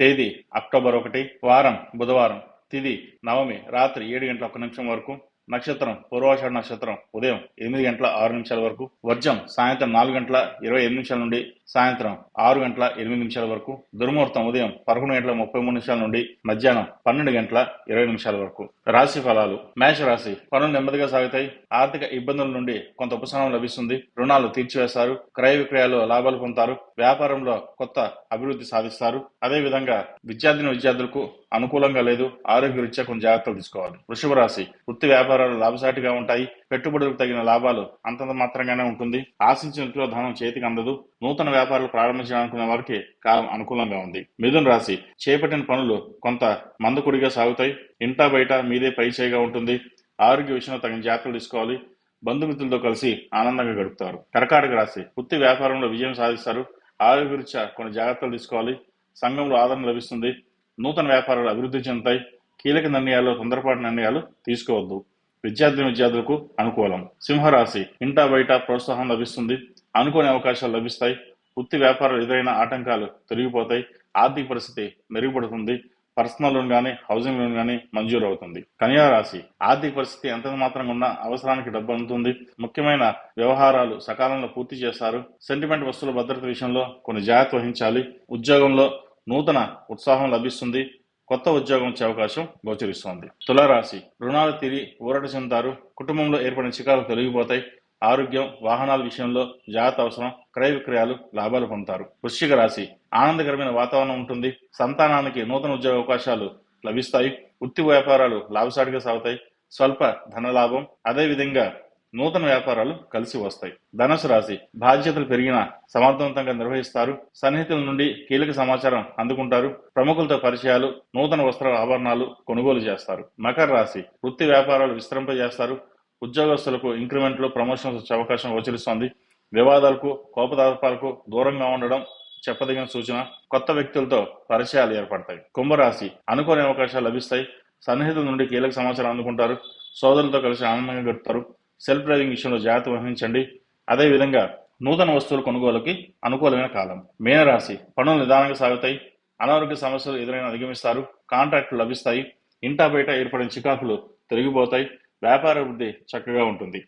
తేదీ అక్టోబర్ 1, వారం బుధవారం, తిథి నవమి రాత్రి 7:01 వరకు, నక్షత్రం పూర్వాషాఢ నక్షత్రం ఉదయం 8:06 వరకు, వర్జం సాయంత్రం 4:28 నుండి సాయంత్రం 6:08 వరకు, దుర్ముహూర్తం ఉదయం 11:33 నుండి మధ్యాహ్నం 12:20 వరకు. రాశి ఫలాలు. మేషరాశి. పనులు నెమ్మదిగా సాగుతాయి. ఆర్థిక ఇబ్బందుల నుండి కొంత ఉపశమనం లభిస్తుంది. రుణాలు తీర్చివేస్తారు. క్రయ విక్రయాల్లో లాభాలు పొందుతారు. వ్యాపారంలో కొత్త అభివృద్ధి సాధిస్తారు. అదేవిధంగా విద్యార్థులకు అనుకూలంగా లేదు. ఆరోగ్య రీత్యా కొన్ని జాగ్రత్తలు తీసుకోవాలి. వృషభ రాశి. వృత్తి వ్యాపారాలు లాభసాటిగా ఉంటాయి. పెట్టుబడులకు తగిన లాభాలు అంతంత మాత్రంగానే ఉంటుంది. ఆశించినట్లు ధనం చేతికి అందదు. నూతన వ్యాపారాలు ప్రారంభించాలనుకునే వారికి కాలం అనుకూలంగా ఉంది. మిథున రాశి. చేపట్టిన పనులు కొంత మందకొడిగా సాగుతాయి. ఇంటా బయట మీదే పై చేయిగా ఉంటుంది. ఆరోగ్య విషయంలో తగిన జాగ్రత్తలు తీసుకోవాలి. బంధుమిత్రులతో కలిసి ఆనందంగా గడుపుతారు. కర్కాటక రాశి. వృత్తి వ్యాపారంలో విజయం సాధిస్తారు. ఆరోగ్య రీత్యా కొన్ని జాగ్రత్తలు తీసుకోవాలి. సంఘంలో ఆదరణ లభిస్తుంది. నూతన వ్యాపారాలు అభివృద్ధి చెందుతాయి. కీలక నిర్ణయాల్లో తొందరపాటు నిర్ణయాలు తీసుకోవద్దు. విద్యార్థులకు అనుకూలం. సింహరాశి. ఇంటా బయట ప్రోత్సాహం లభిస్తుంది. అనుకోని అవకాశాలు లభిస్తాయి. వృత్తి వ్యాపారాలు ఎదురైన ఆటంకాలు తొలగిపోతాయి. ఆర్థిక పరిస్థితి మెరుగుపడుతుంది. పర్సనల్ లోన్ గానీ, హౌసింగ్ లోన్ గానీ మంజూరు అవుతుంది. కన్యా రాశి. ఆర్థిక పరిస్థితి ఎంత మాత్రంగా ఉన్నా అవసరానికి డబ్బు అందుతుంది. ముఖ్యమైన వ్యవహారాలు సకాలంలో పూర్తి చేస్తారు. సెంటిమెంట్ వస్తువుల భద్రత విషయంలో కొన్ని జాగ్రత్త వహించాలి. ఉద్యోగంలో నూతన ఉత్సాహం లభిస్తుంది. కొత్త ఉద్యోగం వచ్చే అవకాశం గోచరిస్తోంది. తులారాశి. రుణాలు తీరి ఊరట చెందుతారు. కుటుంబంలో ఏర్పడిన చికాకులు తొలగిపోతాయి. ఆరోగ్యం, వాహనాల విషయంలో జాగ్రత్త అవసరం. క్రయ విక్రయాలు లాభాలు పొందుతారు. వృశ్చిక రాశి. ఆనందకరమైన వాతావరణం ఉంటుంది. సంతానానికి నూతన ఉద్యోగ అవకాశాలు లభిస్తాయి. వృత్తి వ్యాపారాలు లాభసాటిగా సాగుతాయి. స్వల్ప ధనలాభం. అదేవిధంగా నూతన వ్యాపారాలు కలిసి వస్తాయి. ధనుసు రాశి. బాధ్యతలు పెరిగినా సమర్థవంతంగా నిర్వహిస్తారు. సన్నిహితుల నుండి కీలక సమాచారం అందుకుంటారు. ప్రముఖులతో పరిచయాలు, నూతన వస్త్ర ఆభరణాలు కొనుగోలు చేస్తారు. మకర రాశి. వృత్తి వ్యాపారాలు విస్తరింపజేస్తారు. ఉద్యోగస్తులకు ఇంక్రిమెంట్లు, ప్రమోషన్స్ వచ్చే అవకాశం గోచరిస్తోంది. వివాదాలకు, కోపతాపాలకు దూరంగా ఉండడం చెప్పదగిన సూచన. కొత్త వ్యక్తులతో పరిచయాలు ఏర్పడతాయి. కుంభరాశి. అనుకోని అవకాశాలు లభిస్తాయి. సన్నిహితుల నుండి కీలక సమాచారం అందుకుంటారు. సోదరులతో కలిసి ఆనందంగా గడుపుతారు. సెల్ఫ్ డ్రైవింగ్ విషయంలో జాగ్రత్త వహించండి. అదేవిధంగా నూతన వస్తువుల కొనుగోలుకి అనుకూలమైన కాలం. మీనరాశి. పనులు నిదానంగా సాగుతాయి. అనారోగ్య సమస్యలు ఎదురైన అధిగమిస్తారు. కాంట్రాక్టులు లభిస్తాయి. ఇంటా బయట ఏర్పడిన చికాకులు తొలగిపోతాయి. వ్యాపార వృద్ధి చక్కగా ఉంటుంది.